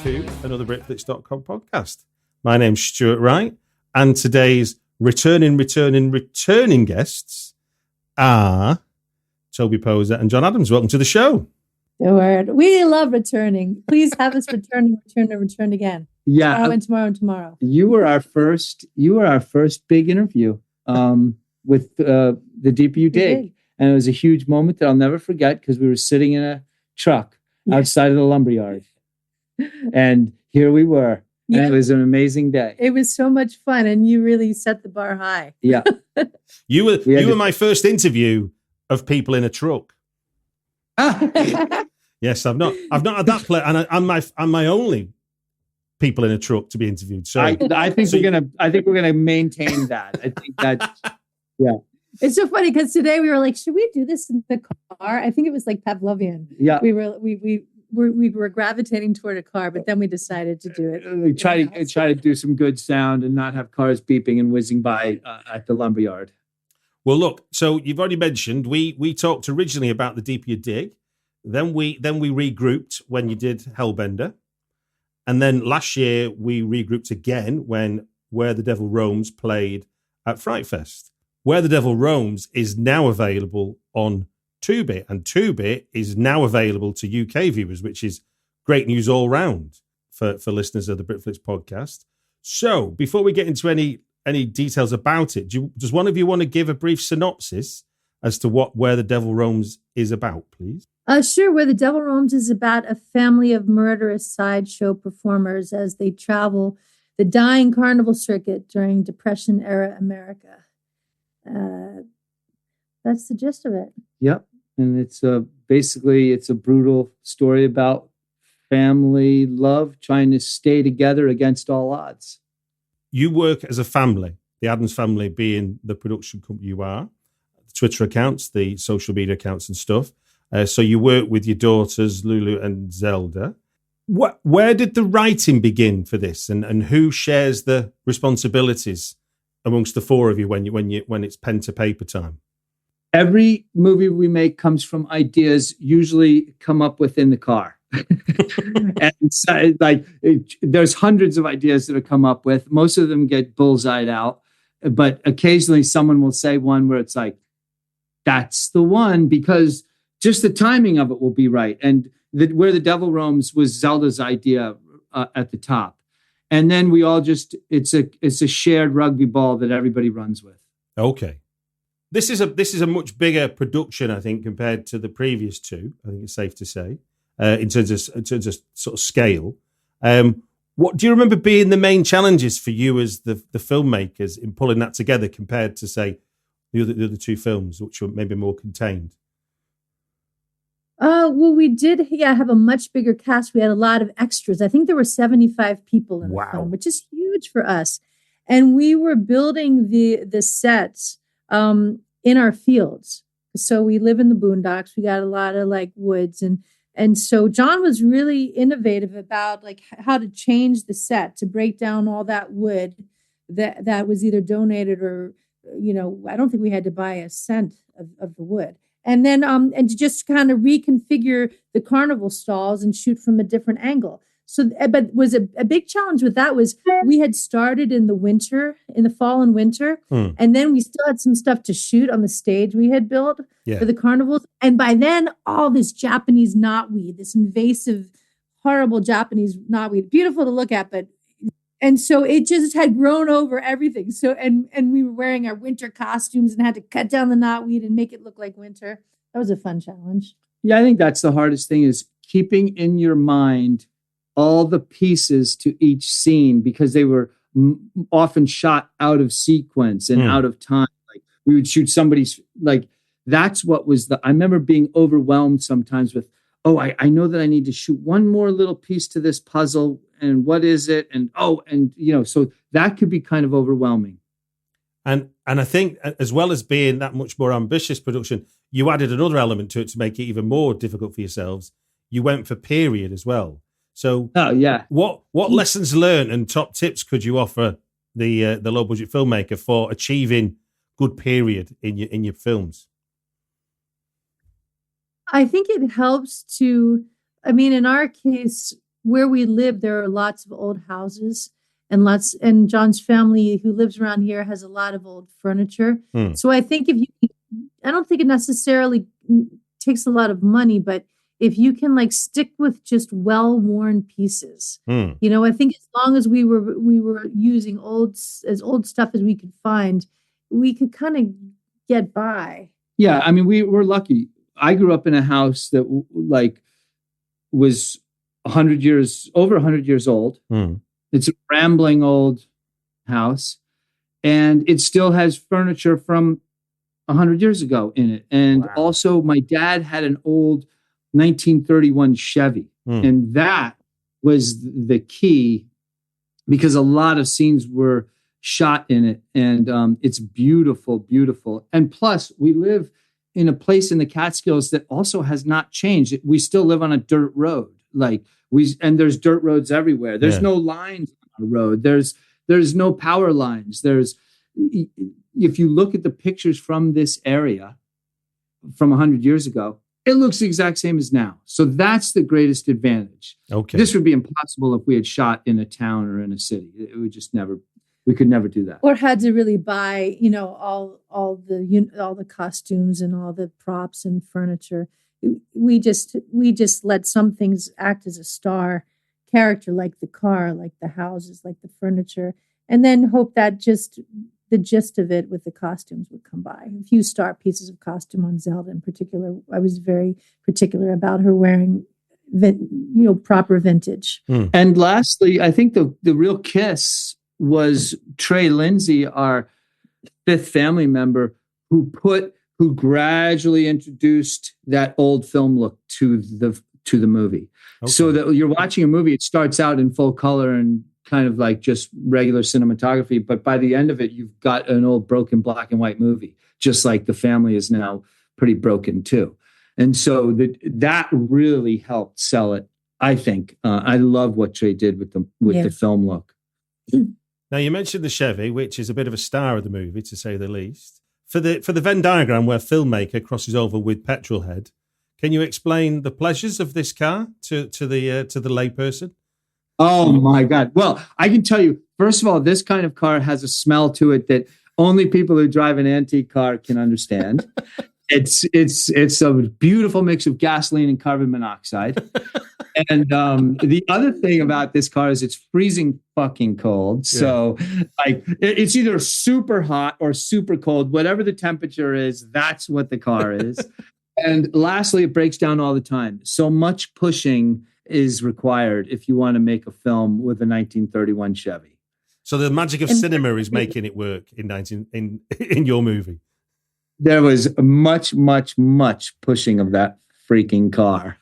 to another Britflicks.com podcast. My name's Stuart Wright, and today's returning guests are Toby Poser and John Adams. Welcome to the show. The word. We love returning. Please have us return again. Yeah. Tomorrow and tomorrow. You were our first big interview with the Deeper You Dig. And it was a huge moment that I'll never forget because we were sitting in a truck outside of the lumberyard. And here we were. Yeah. And it was an amazing day. It was so much fun, and you really set the bar high. Yeah. You were my first interview of people in a truck. Yes, I've not had that play, and I'm my only people in a truck to be interviewed. So I think we're gonna maintain that. I think that yeah. It's so funny because today we were like, should we do this in the car? I think it was like Pavlovian. Yeah. We were gravitating toward a car, but then we decided to do it. We try to do some good sound and not have cars beeping and whizzing by at the lumberyard. Well, look, so you've already mentioned we talked originally about the Deeper You Dig, then we regrouped when you did Hellbender, and then last year we regrouped again when Where the Devil Roams played at Fright Fest. Where the Devil Roams is now available on Tubi, and Tubi is now available to UK viewers, which is great news all round for listeners of the Britflicks podcast. So before we get into any details about it, does one of you want to give a brief synopsis as to what Where the Devil Roams is about, please? Sure. Where the Devil Roams is about a family of murderous sideshow performers as they travel the dying carnival circuit during Depression-era America. That's the gist of it. Yep. And it's basically a brutal story about family love trying to stay together against all odds. You work as a family, the Adams family being the production company you are, the Twitter accounts, the social media accounts and stuff. So you work with your daughters, Lulu and Zelda. Where did the writing begin for this, and who shares the responsibilities amongst the four of you when it's pen to paper time? Every movie we make comes from ideas usually come up within the car. And so, there's hundreds of ideas that have come up with. Most of them get bullseyed out, but occasionally someone will say one where it's like, that's the one, because just the timing of it will be right. And Where the Devil Roams was Zelda's idea at the top. And then we all it's a shared rugby ball that everybody runs with. Okay. This is a much bigger production, I think, compared to the previous two. I think it's safe to say, in terms of sort of scale. What do you remember being the main challenges for you as the filmmakers in pulling that together compared to, say, the other two films, which were maybe more contained? Well, we did have a much bigger cast. We had a lot of extras. I think there were 75 people in the film, which is huge for us. And we were building the sets in our fields. So we live in the boondocks. We got a lot of woods. And so John was really innovative about how to change the set to break down all that wood that was either donated or, I don't think we had to buy a cent of the wood. And then and to just kind of reconfigure the carnival stalls and shoot from a different angle. So, but was a big challenge with that was we had started in the fall and winter, and then we still had some stuff to shoot on the stage we had built for the carnivals. And by then, all this Japanese knotweed, this invasive, horrible Japanese knotweed, beautiful to look at, and so it just had grown over everything. So, and we were wearing our winter costumes and had to cut down the knotweed and make it look like winter. That was a fun challenge. Yeah, I think that's the hardest thing is keeping in your mind all the pieces to each scene, because they were often shot out of sequence and out of time. We would shoot somebody's, that's what was I remember being overwhelmed sometimes with, I know that I need to shoot one more little piece to this puzzle. And what is it? And, so that could be kind of overwhelming. And I think as well as being that much more ambitious production, you added another element to it to make it even more difficult for yourselves. You went for period as well. So, what lessons learned and top tips could you offer the low budget filmmaker for achieving good period in your films? I think it helps to. I mean, in our case, where we live, there are lots of old houses and John's family who lives around here has a lot of old furniture. So I think I don't think it necessarily takes a lot of money, but if you can like stick with just well-worn pieces, I think as long as we were using old stuff as we could find, we could kind of get by. Yeah. I mean, we're lucky. I grew up in a house that was over 100 years old. It's a rambling old house, and it still has furniture from 100 years ago in it. And also my dad had an old 1931 Chevy, and that was the key because a lot of scenes were shot in it, and it's beautiful, beautiful. And plus, we live in a place in the Catskills that also has not changed. We still live on a dirt road, and there's dirt roads everywhere. There's no lines on the road. There's no power lines. If you look at the pictures from this area from 100 years ago, it looks the exact same as now. So that's the greatest advantage. Okay. This would be impossible if we had shot in a town or in a city. It would just we could never do that. Or had to really buy, all the costumes and all the props and furniture. We just let some things act as a star character, like the car, like the houses, like the furniture, and then hope that just the gist of it with the costumes would come by. A few star pieces of costume on Zelda in particular. I was very particular about her wearing, proper vintage. And lastly, I think the real kiss was Trey Lindsay, our fifth family member, who gradually introduced that old film look to the movie. Okay. So that you're watching a movie, it starts out in full color and kind of like just regular cinematography, but by the end of it, you've got an old broken black and white movie, just like the family is now pretty broken too. And so that really helped sell it, I think. I love what Trey did with the film look. Now, you mentioned the Chevy, which is a bit of a star of the movie, to say the least. For the Venn diagram where filmmaker crosses over with petrolhead, can you explain the pleasures of this car to the layperson? Oh my God! Well, I can tell you. First of all, this kind of car has a smell to it that only people who drive an antique car can understand. It's a beautiful mix of gasoline and carbon monoxide. And the other thing about this car is it's freezing fucking cold. So it's either super hot or super cold. Whatever the temperature is, that's what the car is. And lastly, it breaks down all the time. So much pushing is required if you want to make a film with a 1931 Chevy. So the magic of cinema is making it work in your movie. There was much, much, much pushing of that freaking car.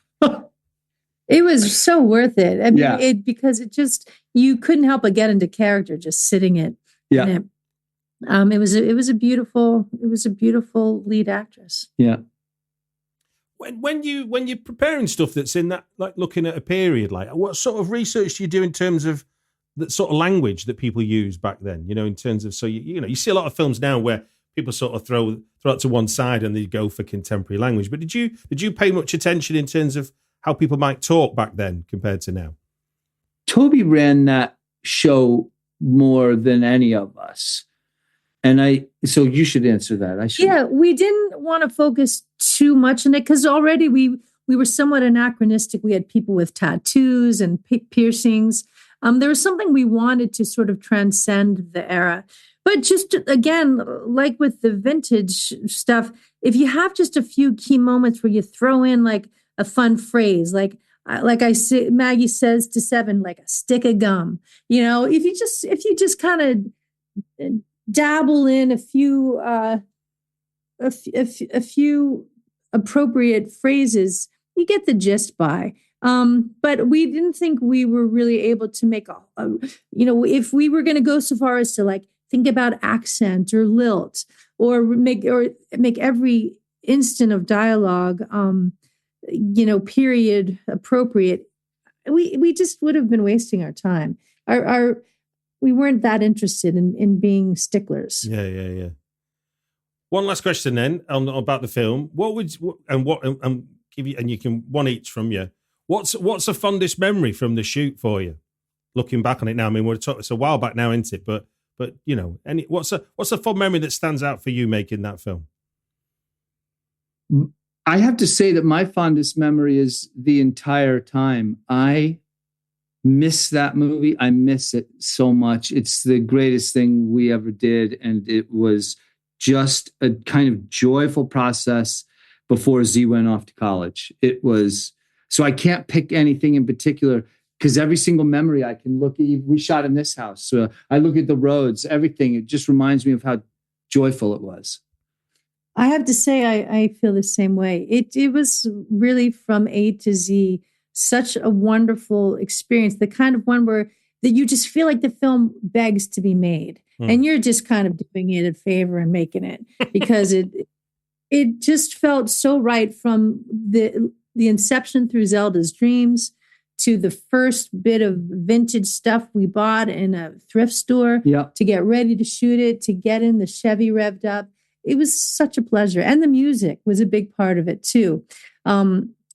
It was so worth it. I mean, because you couldn't help but get into character just sitting in it. It was a beautiful lead actress. Yeah. When you're preparing stuff that's in that, like looking at a period, like what sort of research do you do in terms of that sort of language that people use back then? In terms of, so you see a lot of films now where people sort of throw it to one side and they go for contemporary language. But did you pay much attention in terms of how people might talk back then compared to now? Toby ran that show more than any of us. So you should answer that. I should. Yeah, we didn't want to focus too much on it because already we were somewhat anachronistic. We had people with tattoos and piercings. There was something we wanted to sort of transcend the era. But just again, like with the vintage stuff, if you have just a few key moments where you throw in like a fun phrase, like I say, Maggie says to Seven, like a stick of gum. If you just kind of dabble in a few appropriate phrases, you get the gist by. But we didn't think we were really able to make if we were going to go so far as to like think about accent or lilt or make every instant of dialogue, period appropriate. We just would have been wasting our time. We weren't that interested in being sticklers. Yeah. One last question then about the film. What would you can one each from you. What's the fondest memory from the shoot for you? Looking back on it now, I mean, it's a while back now, isn't it? But you know, what's a fond memory that stands out for you making that film? I have to say that my fondest memory is the entire time. I miss that movie. I miss it so much. It's the greatest thing we ever did. And it was just a kind of joyful process before Z went off to college. It was, so I can't pick anything in particular because every single memory I can look at, we shot in this house. So I look at the roads, everything. It just reminds me of how joyful it was. I have to say, I feel the same way. It was really from A to Z, such a wonderful experience. The kind of one that you just feel like the film begs to be made, and you're just kind of doing it a favor and making it because it just felt so right from the inception through Zelda's dreams to the first bit of vintage stuff we bought in a thrift store to get ready to shoot it, to get in the Chevy revved up. It was such a pleasure. And the music was a big part of it too.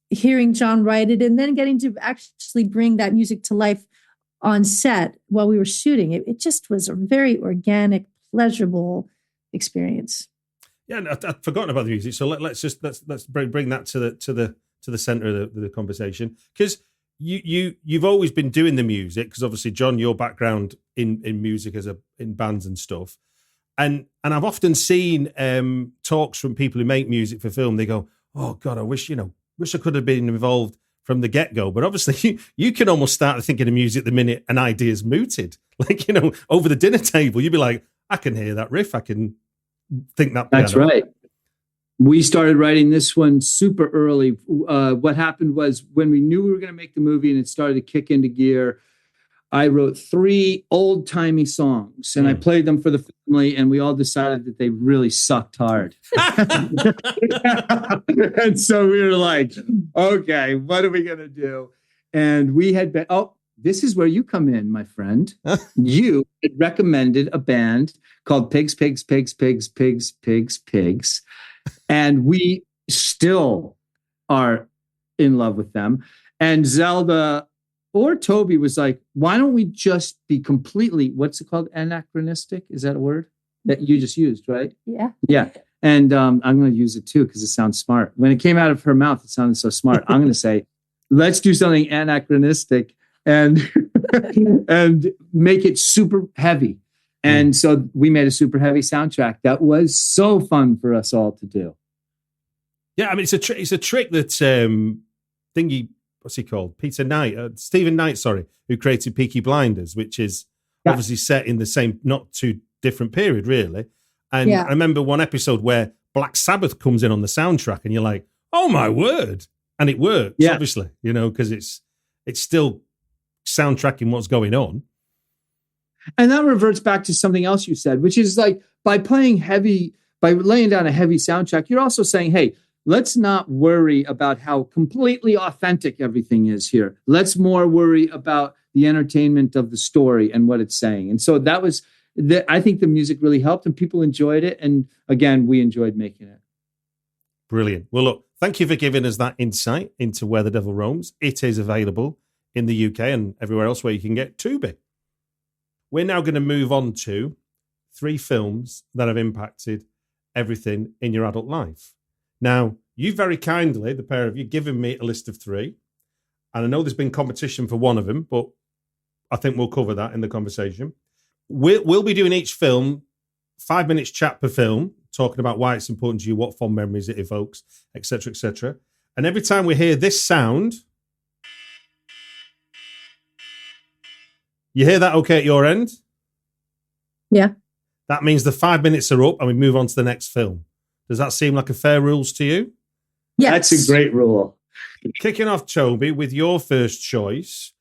Hearing John write it and then getting to actually bring that music to life on set while we were shooting. It just was a very organic, pleasurable experience. Yeah, and I'd forgotten about the music. So let's bring that to the center of the conversation. Because you've always been doing the music, because obviously, John, your background in music in bands and stuff. And I've often seen talks from people who make music for film. They go, "Oh God, I wish I could have been involved from the get-go." But obviously, you can almost start thinking of music the minute an idea's mooted. Like, over the dinner table, you'd be like, "I can hear that riff. I can think that." That's piano. Right. We started writing this one super early. What happened was when we knew we were going to make the movie and it started to kick into gear, I wrote 3 old-timey songs and I played them for the family, and we all decided that they really sucked hard. And so we were like, okay, what are we going to do? And we had been, this is where you come in, my friend. You had recommended a band called Pigs, Pigs, Pigs, Pigs, Pigs, Pigs, Pigs. And we still are in love with them. And Zelda or Toby was like, why don't we just be completely, what's it called? Anachronistic? Is that a word that you just used, right? Yeah. Yeah. And I'm going to use it too because it sounds smart. When it came out of her mouth, it sounded so smart. I'm going to say, let's do something anachronistic and and make it super heavy. And so we made a super heavy soundtrack that was so fun for us all to do. Yeah, I mean, it's a trick that thingy. What's he called? Stephen Knight, who created Peaky Blinders, which is obviously set in the same, not too different period, really. And I remember one episode where Black Sabbath comes in on the soundtrack, and you're like, "Oh my word!" And it works, obviously, because it's still soundtracking what's going on. And that reverts back to something else you said, which is like by laying down a heavy soundtrack, you're also saying, hey, let's not worry about how completely authentic everything is here. Let's more worry about the entertainment of the story and what it's saying. And so that was, I think the music really helped and people enjoyed it. And again, we enjoyed making it. Brilliant. Well, look, thank you for giving us that insight into Where the Devil Roams. It is available in the UK and everywhere else where you can get Tubi. We're now going to move on to 3 films that have impacted everything in your adult life. Now, you very kindly, the pair of you, given me a list of 3. And I know there's been competition for one of them, but I think we'll cover that in the conversation. We'll be doing each film, 5 minutes chat per film, talking about why it's important to you, what fond memories it evokes, etc., etc. And every time we hear this sound, you hear that okay at your end? Yeah. That means the 5 minutes are up and we move on to the next film. Does that seem like a fair rules to you? Yes. That's a great rule. Kicking off, Toby, with your first choice,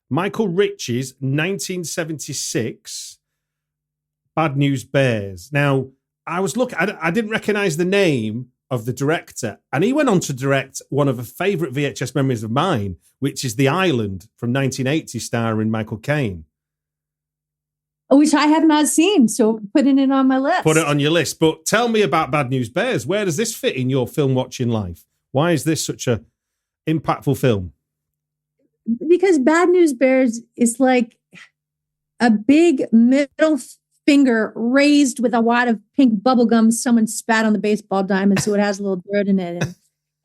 Michael Ritchie's 1976 Bad News Bears. Now, I was looking, I didn't recognize the name of the director, and he went on to direct one of the favorite VHS memories of mine, which is The Island from 1980, starring Michael Caine. Which I have not seen, so putting it on my list. Put it on your list. But tell me about Bad News Bears. Where does this fit in your film watching life? Why is this such a impactful film? because Bad News Bears is like a big middle finger raised with a wad of pink bubble gum someone spat on the baseball diamond, so it has a little dirt in it. And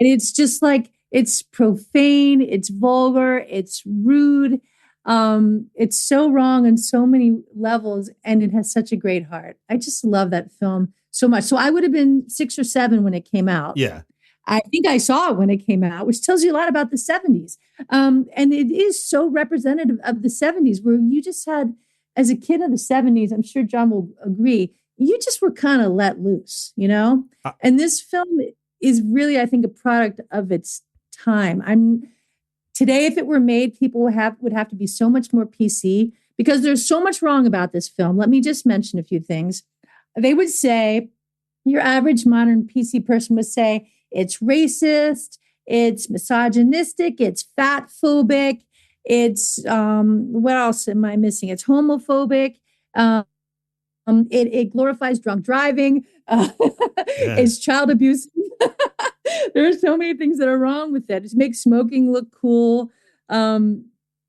it's just like, it's profane, it's vulgar, it's rude. It's so wrong on so many levels, and it has such a great heart. I just love that film so much. So I would have been 6 or 7 when it came out. Yeah. I think I saw it when it came out, which tells you a lot about the 70s. And it is so representative of the 70s, where you just had, as a kid of the 70s, I'm sure John will agree, you just were kind of let loose, you know? And this film is really, I think, a product of its time. Today, if it were made, people would have to be so much more PC, because there's so much wrong about this film. Let me just mention a few things. They would say, your average modern PC person would say, it's racist, it's misogynistic, it's fat phobic, it's what else am I missing? It's homophobic. It glorifies drunk driving. It's child abuse. There are so many things that are wrong with it. It makes smoking look cool. But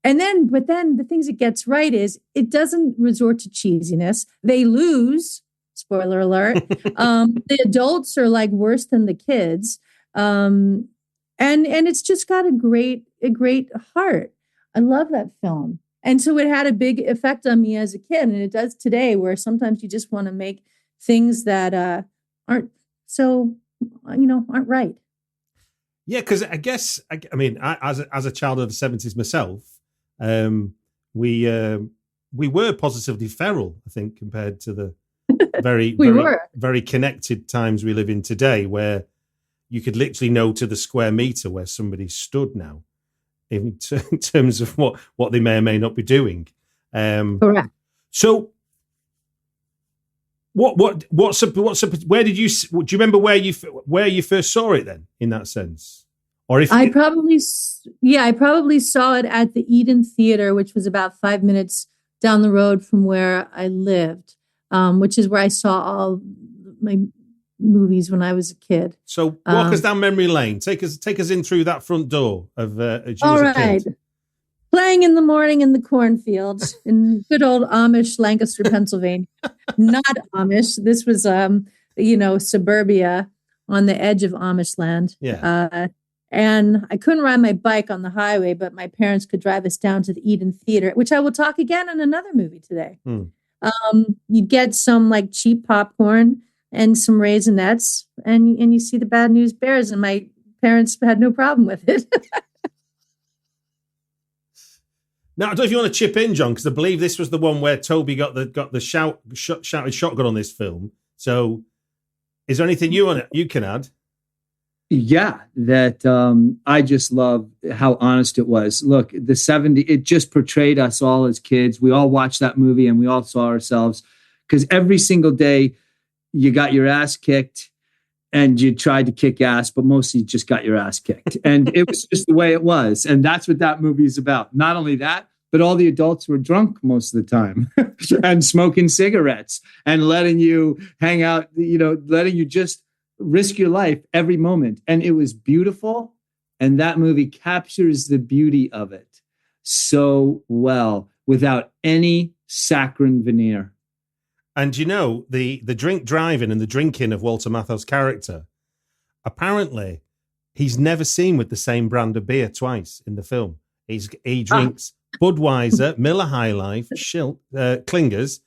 then the things it gets right is it doesn't resort to cheesiness. They lose. Spoiler alert. The adults are like worse than the kids. And it's just got a great heart. I love that film. And so it had a big effect on me as a kid. And it does today, where sometimes you just want to make things that aren't so, aren't right. Yeah, because I guess, I mean, as a child of the 70s myself, we were positively feral, I think, compared to the very connected times we live in today, where you could literally know to the square meter where somebody stood now, in terms of what they may or may not be doing. Correct. So, where did you? Do you remember where you first saw it then? In that sense, or if I probably saw it at the Eden Theater, which was about 5 minutes down the road from where I lived. Which is where I saw all my movies when I was a kid. So walk us down memory lane. Take us in through that front door of all right. Playing in the morning in the cornfields in good old Amish Lancaster, Pennsylvania. Not Amish. This was suburbia on the edge of Amish land. Yeah. And I couldn't ride my bike on the highway, but my parents could drive us down to the Eden Theater, which I will talk again in another movie today. You'd get some like cheap popcorn and some Raisinets, and you see the Bad News Bears, and my parents had no problem with it. Now, I don't know if you want to chip in, John, because I believe this was the one where Toby got the shouted shotgun on this film. So, is there anything you can add? Yeah, that I just love how honest it was. Look, the 70s, it just portrayed us all as kids. We all watched that movie and we all saw ourselves, because every single day you got your ass kicked and you tried to kick ass, but mostly you just got your ass kicked. And it was just the way it was. And that's what that movie is about. Not only that, but all the adults were drunk most of the time and smoking cigarettes and letting you hang out, letting you just risk your life every moment. And it was beautiful. And that movie captures the beauty of it so well without any saccharine veneer. And the drink driving and the drinking of Walter Matthau's character, apparently he's never seen with the same brand of beer twice in the film. He drinks Budweiser, Miller High Life, Klingers,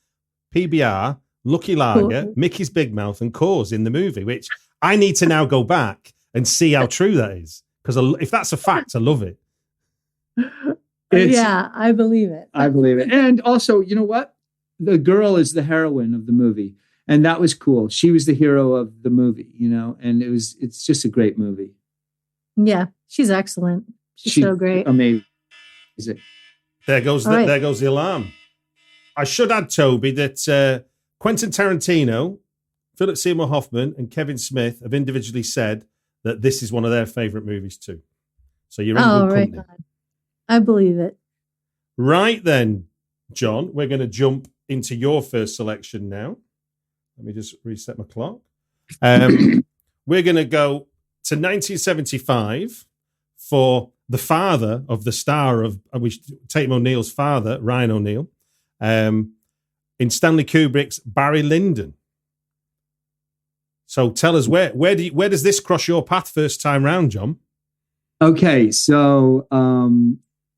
PBR, Lucky Lager, Mickey's Big Mouth, and Coors in the movie, which I need to now go back and see how true that is. Because if that's a fact, I love it. I believe it. I believe it. And also, you know what? The girl is the heroine of the movie. And that was cool. She was the hero of the movie, and it's just a great movie. Yeah, she's excellent. She's so great. Amazing. There goes the alarm. I should add, Toby, that Quentin Tarantino, Philip Seymour Hoffman, and Kevin Smith have individually said that this is one of their favorite movies too. So you're in good company. God. I believe it. Right then, John, we're going to jump into your first selection now. Let me just reset my clock. We're going to go to 1975 for the father of the star of Tatum O'Neal's father, Ryan O'Neal, in Stanley Kubrick's Barry Lyndon. So tell us, where does this cross your path first time round, John? Okay, so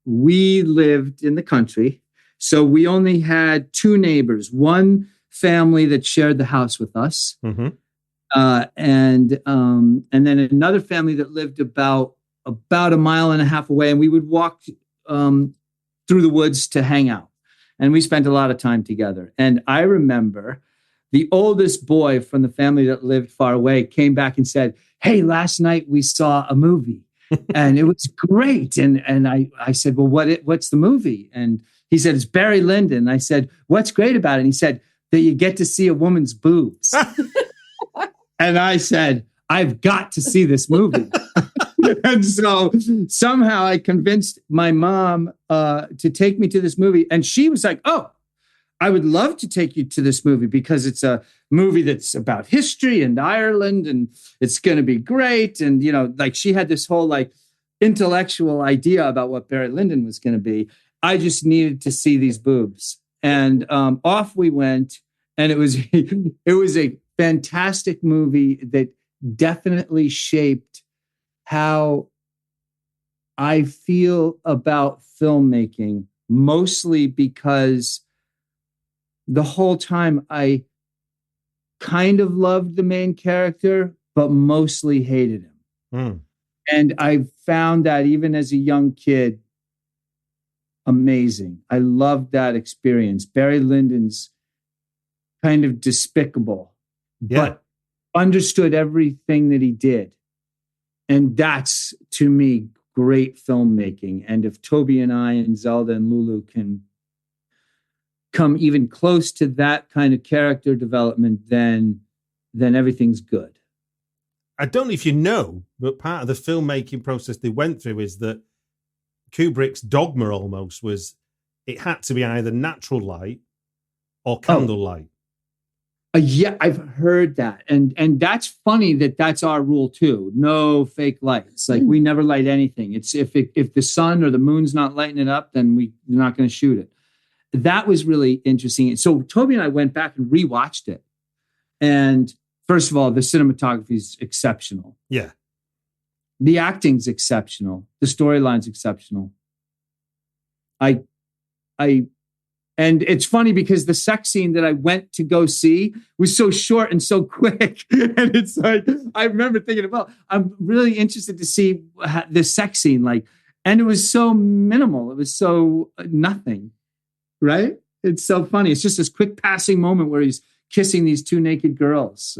we lived in the country, so we only had two neighbors. One family that shared the house with us, mm-hmm. and then another family that lived about a mile and a half away, and we would walk through the woods to hang out. And we spent a lot of time together. And I remember the oldest boy from the family that lived far away came back and said, "Hey, last night we saw a movie and it was great." And I said, "Well, what's the movie?" And he said, "It's Barry Lyndon." I said, "What's great about it?" And he said, "That you get to see a woman's boobs." And I said, "I've got to see this movie." And so somehow I convinced my mom to take me to this movie. And she was like, "Oh, I would love to take you to this movie because it's a movie that's about history and Ireland and it's going to be great." And, like she had this whole like intellectual idea about what Barry Lyndon was going to be. I just needed to see these boobs. And off we went. And it was a fantastic movie that definitely shaped how I feel about filmmaking, mostly because the whole time I kind of loved the main character, but mostly hated him. Mm. And I found that even as a young kid, amazing. I loved that experience. Barry Lyndon's kind of despicable, but understood everything that he did. And that's, to me, great filmmaking. And if Toby and I and Zelda and Lulu can come even close to that kind of character development, then everything's good. I don't know if you know, but part of the filmmaking process they went through is that Kubrick's dogma almost was it had to be either natural light or candlelight. Yeah, I've heard that. And that's funny that's our rule too. No fake lights. Like we never light anything. It's if the sun or the moon's not lighting it up, then we're not going to shoot it. That was really interesting. So Toby and I went back and rewatched it. And first of all, the cinematography is exceptional. Yeah. The acting's exceptional. The storyline's exceptional. And it's funny because the sex scene that I went to go see was so short and so quick. And it's like, I remember thinking about, I'm really interested to see the sex scene. And it was so minimal. It was so nothing, right? It's so funny. It's just this quick passing moment where he's kissing these two naked girls.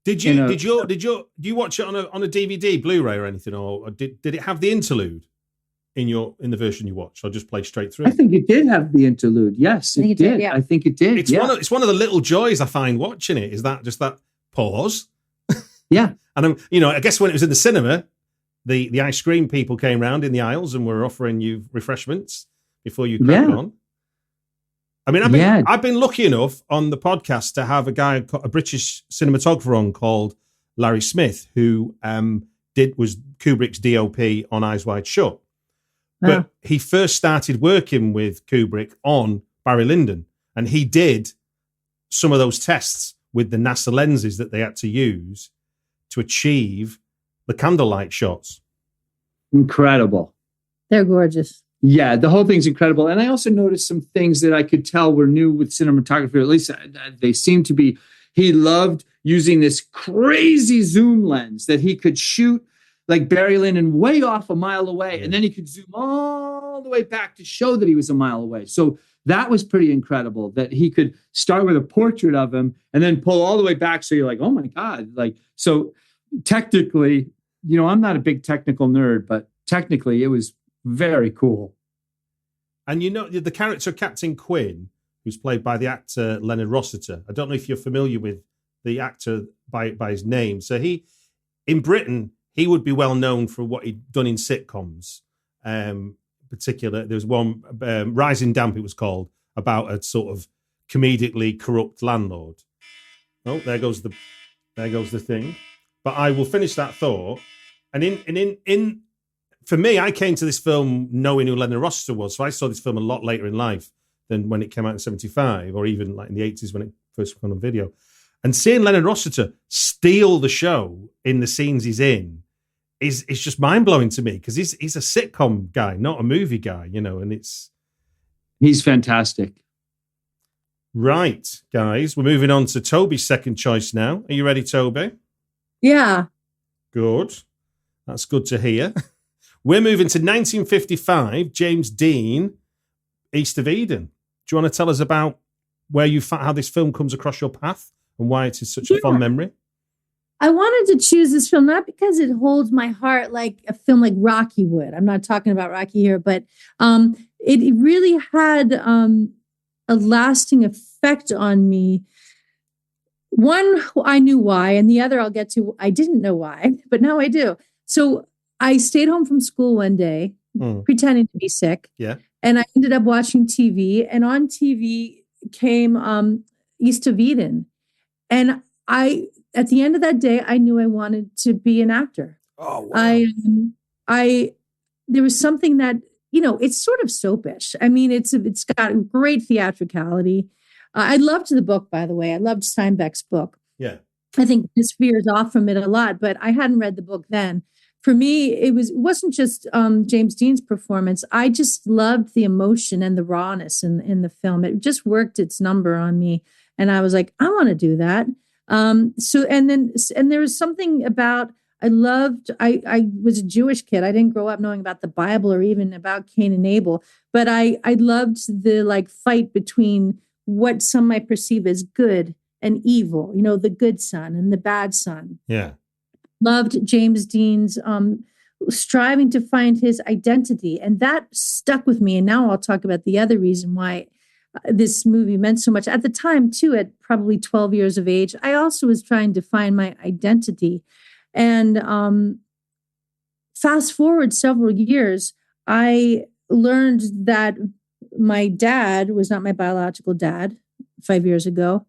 Do you watch it on a DVD, Blu-ray or anything? Or did it have the interlude? In the version you watched, or just play straight through? I think it did have the interlude. Yes, it did. Yeah. I think it did. It's one of the little joys I find watching it. Is that just that pause? Yeah. And I guess when it was in the cinema, the ice cream people came round in the aisles and were offering you refreshments before you crack on. I mean, I've been lucky enough on the podcast to have a British cinematographer on called Larry Smith, who was Kubrick's DOP on Eyes Wide Shut. But he first started working with Kubrick on Barry Lyndon, and he did some of those tests with the NASA lenses that they had to use to achieve the candlelight shots. Incredible. They're gorgeous. Yeah, the whole thing's incredible. And I also noticed some things that I could tell were new with cinematography, or at least they seem to be. He loved using this crazy zoom lens that he could shoot like Barry Lyndon way off a mile away, and then he could zoom all the way back to show that he was a mile away. So that was pretty incredible that he could start with a portrait of him and then pull all the way back. So you're like, oh my God. So technically, I'm not a big technical nerd, but technically it was very cool. And the character Captain Quinn, who's played by the actor Leonard Rossiter. I don't know if you're familiar with the actor by his name. So in Britain, he would be well known for what he'd done in sitcoms. Particular, there was one, Rising Damp, it was called, about a sort of comedically corrupt landlord. Oh, there goes the thing. But I will finish that thought. And in for me, I came to this film knowing who Lennon Rossiter was. So I saw this film a lot later in life than when it came out in 75 or even like in the 80s when it first went on video. And seeing Lennon Rossiter steal the show in the scenes he's in is just mind-blowing to me because he's a sitcom guy, not a movie guy, you know, and he's fantastic. Right, guys, we're moving on to Toby's second choice now. Are you ready, Toby? Yeah. Good. That's good to hear. We're moving to 1955, James Dean, East of Eden. Do you want to tell us about how this film comes across your path and why it is such a fond memory? I wanted to choose this film not because it holds my heart like a film like Rocky would. I'm not talking about Rocky here, but it really had a lasting effect on me. One, I knew why, and the other I'll get to, I didn't know why, but now I do. So I stayed home from school one day, pretending to be sick. Yeah. And I ended up watching TV, and on TV came East of Eden. And at the end of that day, I knew I wanted to be an actor. Oh, wow. There was something that, you know, it's sort of soapish. I mean, it's got great theatricality. I loved the book, by the way. I loved Steinbeck's book. Yeah. I think this veers off from it a lot, but I hadn't read the book then. For me, it wasn't just James Dean's performance. I just loved the emotion and the rawness in the film. It just worked its number on me. And I was like, I want to do that. And there was something about, I was a Jewish kid. I didn't grow up knowing about the Bible or even about Cain and Abel, but I loved the like fight between what some might perceive as good and evil, you know, the good son and the bad son. Yeah. Loved James Dean's striving to find his identity. And that stuck with me. And now I'll talk about the other reason why this movie meant so much. At the time, too, at probably 12 years of age, I also was trying to find my identity. And fast forward several years, I learned that my dad was not my biological dad 5 years ago.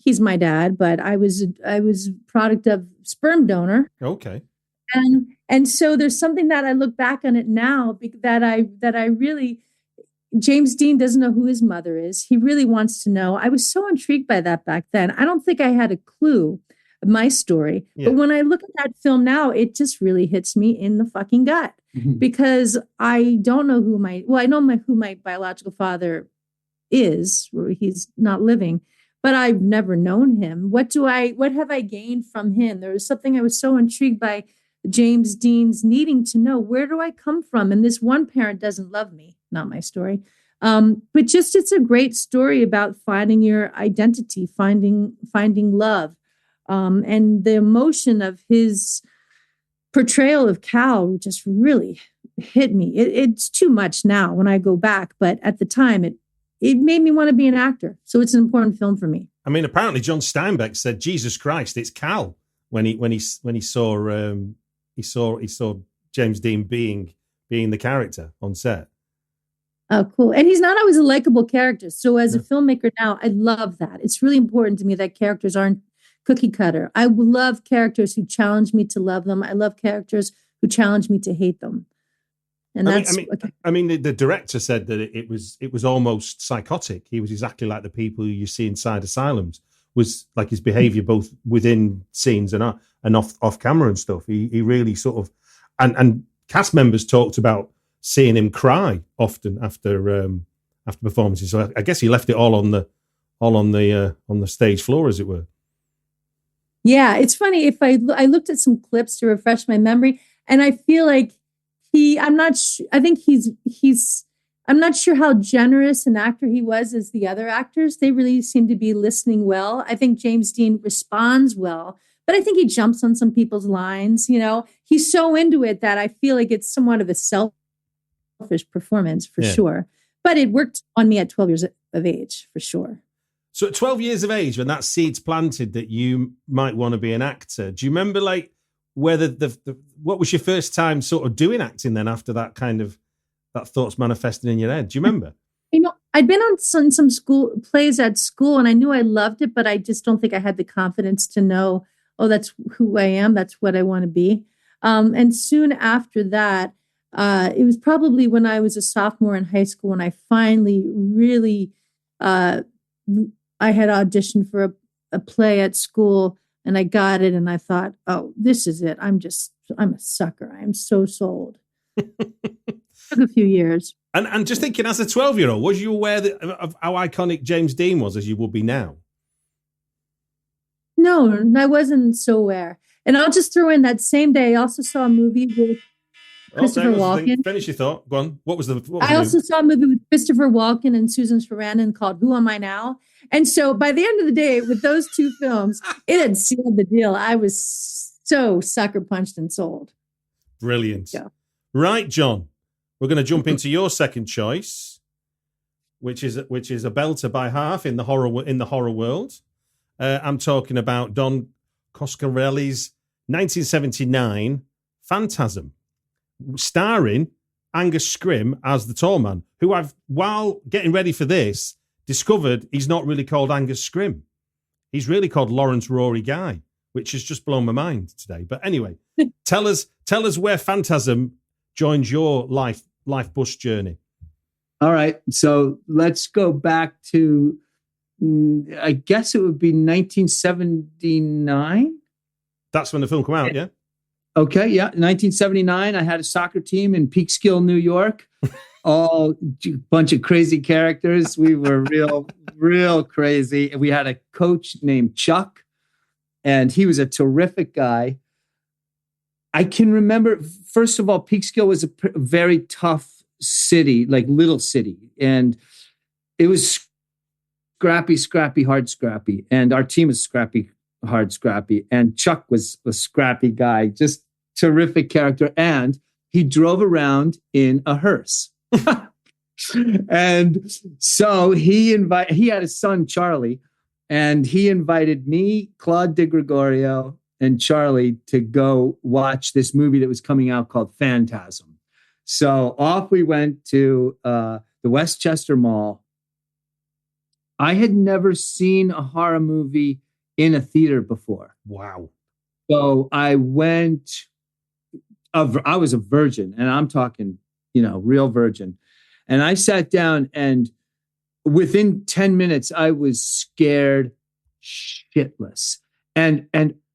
He's my dad, but I was a product of sperm donor. Okay. And so there's something that I look back on it now that I really, James Dean doesn't know who his mother is. He really wants to know. I was so intrigued by that back then. I don't think I had a clue of my story. Yeah. But when I look at that film now, it just really hits me in the fucking gut because I don't know I know who my biological father is, or he's not living, but I've never known him. What have I gained from him? There was something I was so intrigued by James Dean's needing to know, where do I come from? And this one parent doesn't love me, not my story. But just, it's a great story about finding your identity, finding love. And the emotion of his portrayal of Cal just really hit me. It's too much now when I go back, but at the time it made me want to be an actor. So it's an important film for me. I mean, apparently John Steinbeck said, "Jesus Christ, it's Cal," when he saw James Dean being the character on set. Oh, cool. And he's not always a likable character. So as a filmmaker now, I love that. It's really important to me that characters aren't cookie cutter. I love characters who challenge me to love them. I love characters who challenge me to hate them. And the director said that it was almost psychotic. He was exactly like the people you see inside asylums. Was like his behavior both within scenes and off camera and stuff. He really sort of and cast members talked about seeing him cry often after performances. So I guess he left it all on the stage floor, as it were. Yeah, it's funny. If I looked at some clips to refresh my memory, and I feel like I'm not sure how generous an actor he was as the other actors. They really seem to be listening well. I think James Dean responds well, but I think he jumps on some people's lines. You know, he's so into it that I feel like it's somewhat of a selfish performance for sure. But it worked on me at 12 years of age for sure. So at 12 years of age, when that seed's planted that you might want to be an actor, do you remember like whether what was your first time sort of doing acting then after that kind of that thought's manifested in your head? Do you remember? You know, I'd been on some school plays at school and I knew I loved it, but I just don't think I had the confidence to know, oh, that's who I am. That's what I want to be. And soon after that, it was probably when I was a sophomore in high school when I finally really, I had auditioned for a play at school and I got it. And I thought, oh, this is it. I'm a sucker. I'm so sold. Took a few years. And just thinking, as a 12-year-old, was you aware of how iconic James Dean was as you would be now? No, I wasn't so aware. And I'll just throw in that same day, I also saw a movie with Christopher Walken. Finish your thought. Go on. I also saw a movie with Christopher Walken and Susan Sarandon called Who Am I Now? And so by the end of the day, with those two films, it had sealed the deal. I was so sucker punched and sold. Brilliant. Yeah. Right, John. We're going to jump into your second choice, which is a belter by half in the horror world. I'm talking about Don Coscarelli's 1979 Phantasm, starring Angus Scrimm as the tall man, who I've, while getting ready for this, discovered he's not really called Angus Scrimm. He's really called Lawrence Rory Guy, which has just blown my mind today. But anyway, tell us where Phantasm joins your life bus journey. All right. So let's go back to, I guess it would be 1979. That's when the film came out, yeah? Okay, yeah. 1979, I had a soccer team in Peekskill, New York. All a bunch of crazy characters. We were real crazy. We had a coach named Chuck, and he was a terrific guy. I can remember, first of all, Peekskill was a very tough city, like little city. And it was scrappy, hard scrappy. And our team was scrappy, hard scrappy. And Chuck was a scrappy guy, just terrific character. And he drove around in a hearse. And so he had his son, Charlie, and he invited me, Claude DeGregorio, and Charlie to go watch this movie that was coming out called Phantasm. So off we went to the Westchester Mall. I had never seen a horror movie in a theater before. Wow. So I went, I was a virgin, and I'm talking, real virgin. And I sat down, and within 10 minutes, I was scared shitless. And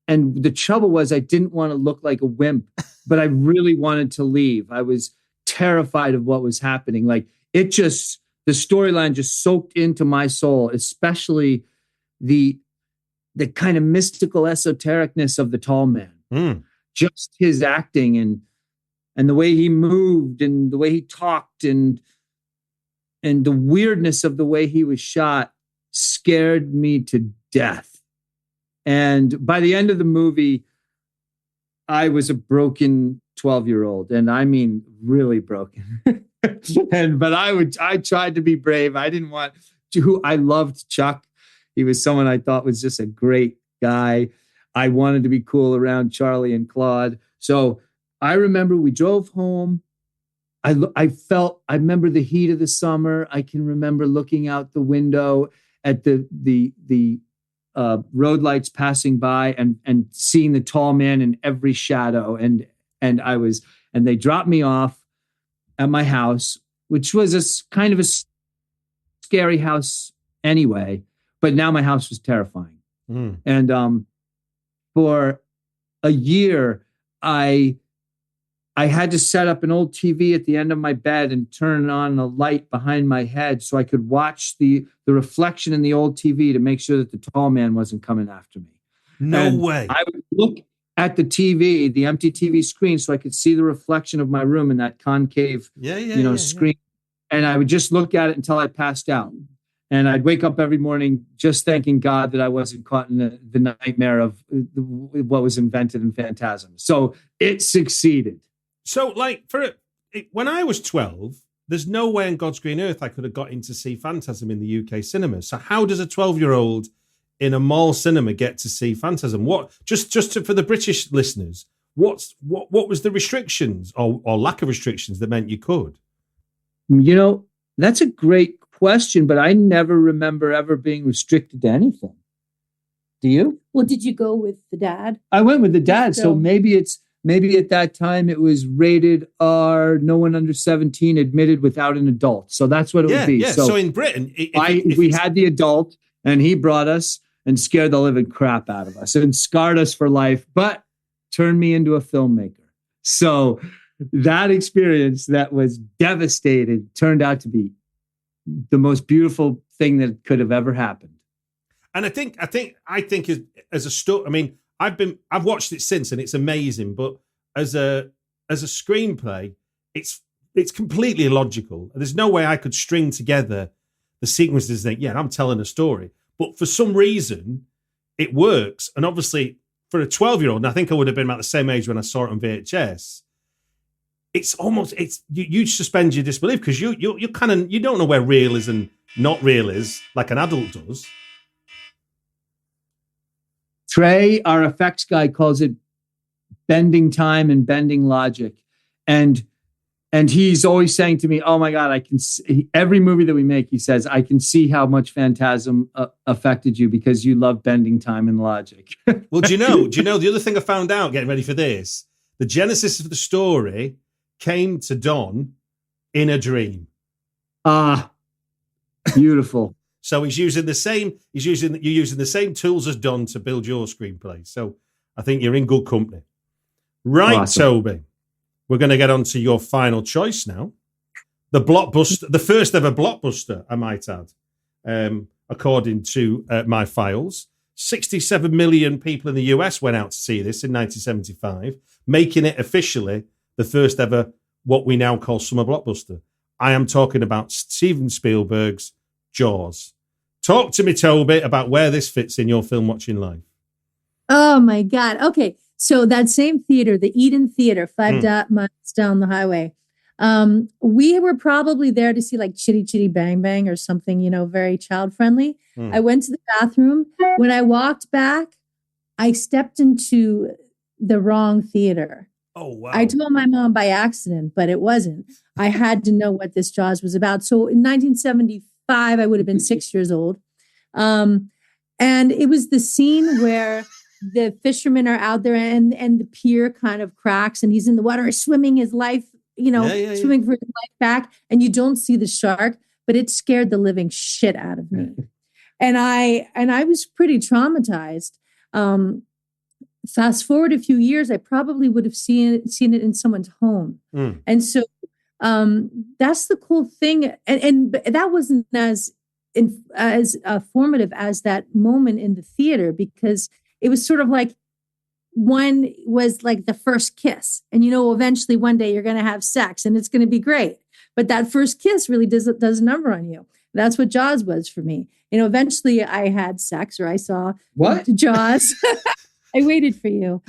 the trouble was I didn't want to look like a wimp, but I really wanted to leave. I was terrified of what was happening. Like the storyline just soaked into my soul, especially the kind of mystical esotericness of the tall man. Just his acting and the way he moved and the way he talked and the weirdness of the way he was shot scared me to death. And by the end of the movie, I was a broken 12-year-old, and I mean really broken. But I tried to be brave. I didn't want to. I loved Chuck. He was someone I thought was just a great guy. I wanted to be cool around Charlie and Claude. So I remember we drove home. I remember the heat of the summer. I can remember looking out the window at the road lights passing by and seeing the tall man in every shadow. And they dropped me off at my house, which was a kind of a scary house anyway, but now my house was terrifying. And for a year, I had to set up an old TV at the end of my bed and turn on a light behind my head so I could watch the reflection in the old TV to make sure that the tall man wasn't coming after me. No way. I would look at the TV, the empty TV screen, so I could see the reflection of my room in that concave, screen. And I would just look at it until I passed out. And I'd wake up every morning just thanking God that I wasn't caught in the nightmare of what was invented in Phantasm. So it succeeded. So, when I was 12, there's no way on God's green earth I could have got in to see Phantasm in the UK cinemas. So how does a 12-year-old in a mall cinema get to see Phantasm? What for the British listeners, what was the restrictions or lack of restrictions that meant you could? That's a great question, but I never remember ever being restricted to anything. Do you? Well, did you go with the dad? I went with the dad, so maybe it's maybe at that time it was rated R, no one under 17 admitted without an adult. So that's what it would be. Yeah. So in Britain, we had the adult, and he brought us and scared the living crap out of us and scarred us for life, but turned me into a filmmaker. So that experience that was devastating turned out to be the most beautiful thing that could have ever happened. And I think as a story, I mean, I've watched it since, and it's amazing. But as a screenplay, it's completely illogical. There's no way I could string together the sequences and think, yeah, I'm telling a story. But for some reason, it works. And obviously, for a 12-year-old, and I think I would have been about the same age when I saw it on VHS. You suspend your disbelief because you don't know where real is and not real is like an adult does. Trey, our effects guy, calls it bending time and bending logic. And he's always saying to me, oh my God, I can see every movie that we make, he says, I can see how much Phantasm affected you because you love bending time and logic. Well, do you know the other thing I found out getting ready for this? The genesis of the story came to Don in a dream. Beautiful. So you're using the same tools as Don to build your screenplay. So I think you're in good company. Right, awesome. Toby. We're going to get on to your final choice now. The first ever blockbuster, I might add, according to my files. 67 million people in the US went out to see this in 1975, making it officially the first ever what we now call summer blockbuster. I am talking about Steven Spielberg's Jaws. Talk to me, Toby, about where this fits in your film watching life. Oh my God. Okay. So that same theater, the Eden Theater, 5 miles down the highway. We were probably there to see like Chitty Chitty Bang Bang or something, very child friendly. I went to the bathroom. When I walked back, I stepped into the wrong theater. Oh, wow. I told my mom by accident, but it wasn't. I had to know what this Jaws was about. So in 1975, I would have been 6 years old. And it was the scene where the fishermen are out there and the pier kind of cracks and he's in the water swimming his life, swimming for his life back. And you don't see the shark, but it scared the living shit out of me. And I was pretty traumatized. Fast forward a few years, I probably would have seen it in someone's home. And so that's the cool thing. And that wasn't as formative as that moment in the theater, because it was sort of like one was like the first kiss. And, eventually one day you're going to have sex and it's going to be great. But that first kiss really does a number on you. That's what Jaws was for me. Eventually I had sex, or I saw what Jaws. I waited for you.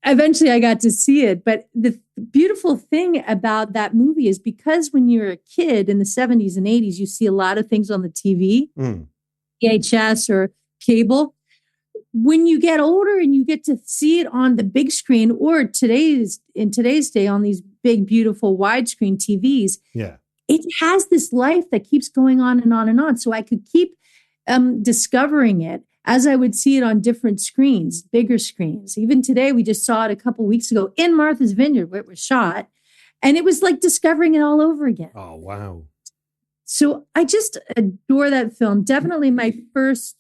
Eventually I got to see it. But the beautiful thing about that movie is because when you're a kid in the 70s and 80s, you see a lot of things on the TV, VHS or cable. When you get older and you get to see it on the big screen, or in today's day on these big, beautiful widescreen TVs, it has this life that keeps going on and on and on. So I could keep discovering it as I would see it on different screens, bigger screens. Even today, we just saw it a couple of weeks ago in Martha's Vineyard where it was shot. And it was like discovering it all over again. Oh, wow. So I just adore that film. Definitely my first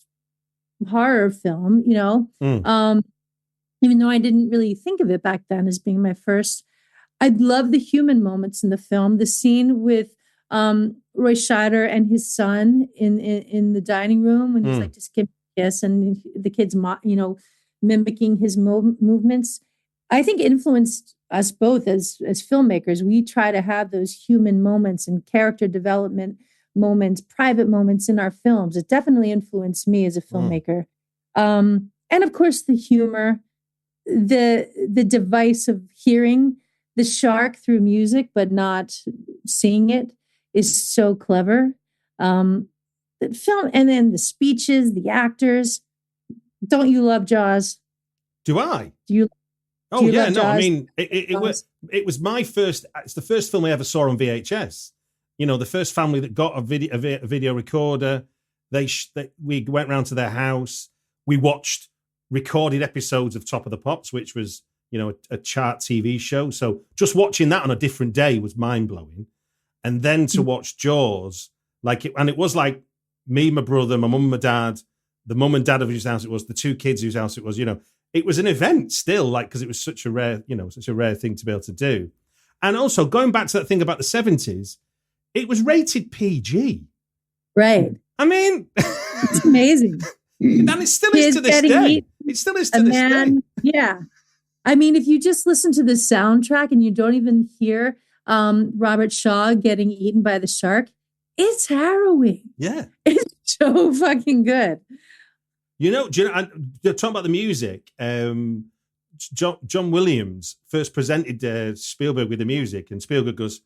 horror film, even though I didn't really think of it back then as being my first. I love the human moments in the film. The scene with Roy Scheider and his son in the dining room when he's like, just give me a kiss, and the kids, mimicking his movements, I think influenced us both as filmmakers. We try to have those human moments and character development moments, private moments in our films. It definitely influenced me as a filmmaker. And of course, the humor, the device of hearing the shark through music, but not seeing it, is so clever. The film, and then the speeches, the actors. Don't you love Jaws? Do I? Do you? Oh yeah, no. Jaws? I mean, it was my first. It's the first film I ever saw on VHS. The first family that got a video recorder. we went round to their house. We watched recorded episodes of Top of the Pops, which was, a chart TV show. So just watching that on a different day was mind blowing. And then to watch Jaws, it was like me, my brother, my mum, my dad, the mum and dad of whose house it was, the two kids whose house it was, it was an event still, because it was such a rare thing to be able to do. And also going back to that thing about the 70s, it was rated PG. Right. I mean, it's amazing. And it still is to this day. It still is to this day. Yeah. I mean, if you just listen to the soundtrack and you don't even hear Robert Shaw getting eaten by the shark, it's harrowing. Yeah. It's so fucking good. Talking about the music, John Williams first presented Spielberg with the music, and Spielberg goes,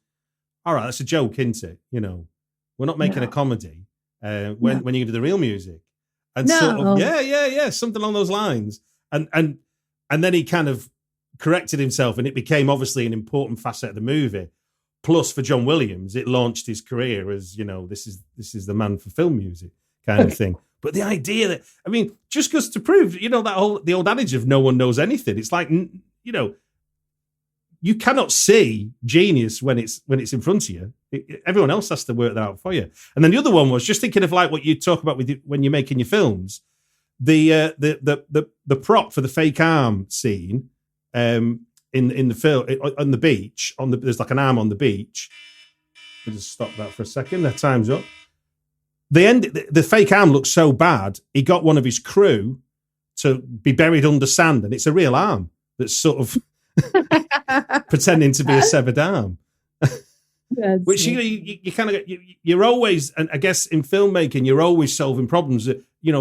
all right, that's a joke, isn't it? We're not making a comedy when you do the real music. And sort of, something along those lines. And then he kind of corrected himself, and it became obviously an important facet of the movie. Plus, for John Williams, it launched his career as, this is the man for film music kind of thing. But the idea that, just goes to prove, the old adage of no one knows anything. It's like, you cannot see genius when it's in front of you. Everyone else has to work that out for you. And then the other one was just thinking of what you talk about when you're making your films. The prop for the fake arm scene in the film on the beach. There's like an arm on the beach. I'll just stop that for a second. That time's up. The fake arm looks so bad. He got one of his crew to be buried under sand, and it's a real arm that's sort of pretending to be a severed arm. Which you kind of you're always, and I guess in filmmaking you're always solving problems.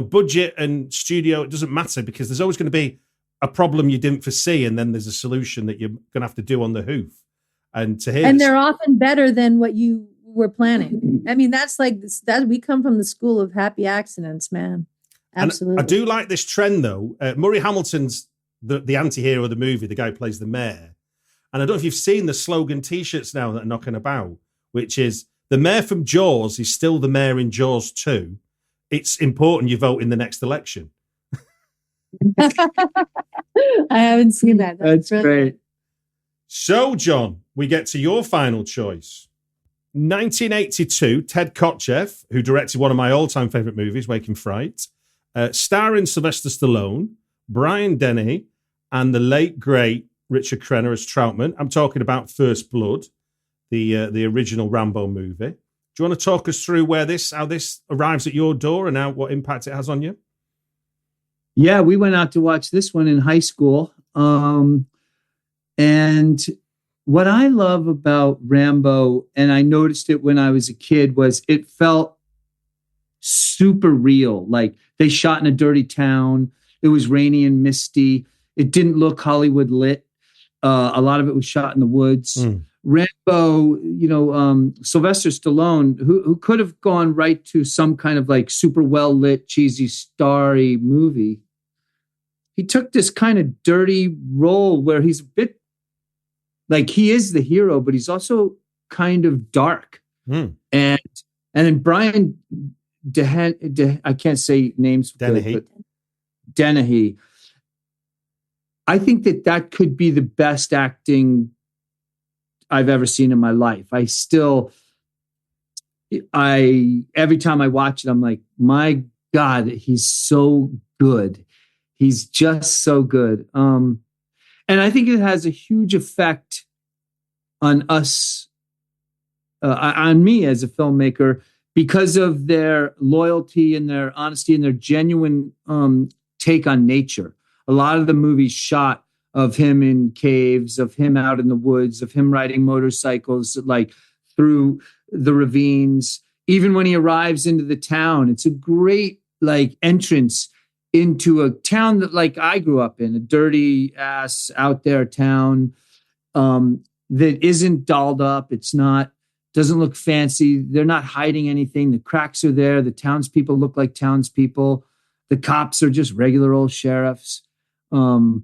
Budget and studio, it doesn't matter, because there's always going to be a problem you didn't foresee, and then there's a solution that you're going to have to do on the hoof. And they're often better than what you were planning. That's that we come from the school of happy accidents, man. Absolutely. And I do like this trend though. Murray Hamilton's the anti-hero of the movie, the guy who plays the mayor. And I don't know if you've seen the slogan T-shirts now that are knocking about, which is, the mayor from Jaws is still the mayor in Jaws 2. It's important you vote in the next election. I haven't seen that. That's great. So, John, we get to your final choice. 1982, Ted Kotcheff, who directed one of my all-time favourite movies, Waking Fright, starring Sylvester Stallone, Brian Dennehy, and the late, great Richard Crenna as Troutman. I'm talking about First Blood, the original Rambo movie. Do you want to talk us through how this arrives at your door and what impact it has on you? Yeah, we went out to watch this one in high school. And what I love about Rambo, and I noticed it when I was a kid, was it felt super real. Like they shot in a dirty town. It was rainy and misty. It didn't look Hollywood lit. A lot of it was shot in the woods. Rambo, Sylvester Stallone, who could have gone right to some kind of like super well lit, cheesy, starry movie. He took this kind of dirty role where he's a bit like, he is the hero, but he's also kind of dark. And then Brian I can't say names. Dennehy. I think that could be the best acting I've ever seen in my life. Every time I watch it, I'm like, my God, he's so good. He's just so good. And I think it has a huge effect on us, on me as a filmmaker, because of their loyalty and their honesty and their genuine take on nature. A lot of the movies shot of him in caves, of him out in the woods, of him riding motorcycles, like through the ravines. Even when he arrives into the town, it's a great like entrance into a town that like I grew up in, a dirty ass out there town that isn't dolled up. Doesn't look fancy. They're not hiding anything. The cracks are there. The townspeople look like townspeople. The cops are just regular old sheriffs. I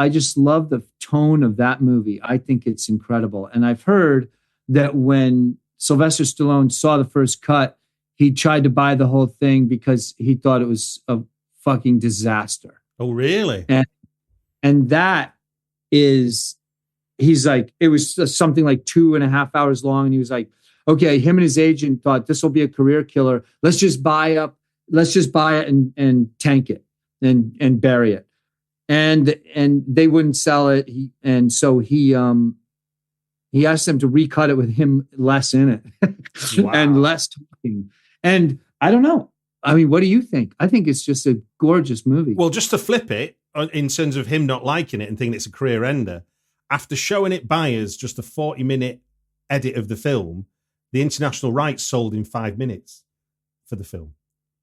just love the tone of that movie. I think it's incredible. And I've heard that when Sylvester Stallone saw the first cut, he tried to buy the whole thing because he thought it was a fucking disaster. Oh, really? And that is, he's like, it was something like 2.5 hours long. And he was like, okay, him and his agent thought this will be a career killer. Let's just buy it and tank it and bury it. And they wouldn't sell it. So he asked them to recut it with him less in it and less talking. And I don't know. I mean, what do you think? I think it's just a gorgeous movie. Well, just to flip it in terms of him not liking it and thinking it's a career ender, after showing it by us just a 40-minute edit of the film, the international rights sold in 5 minutes for the film.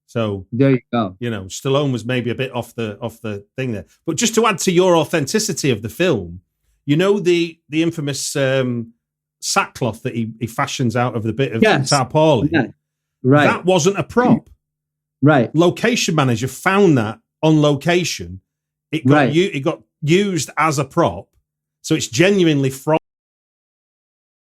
So there you go. You know, Stallone was maybe a bit off the thing there. But just to add to your authenticity of the film, you know the infamous sackcloth that he fashions out of the bit of tarpaulin? Yeah. Right. That wasn't a prop. Right. Location manager found that on location. It got used as a prop. So it's genuinely from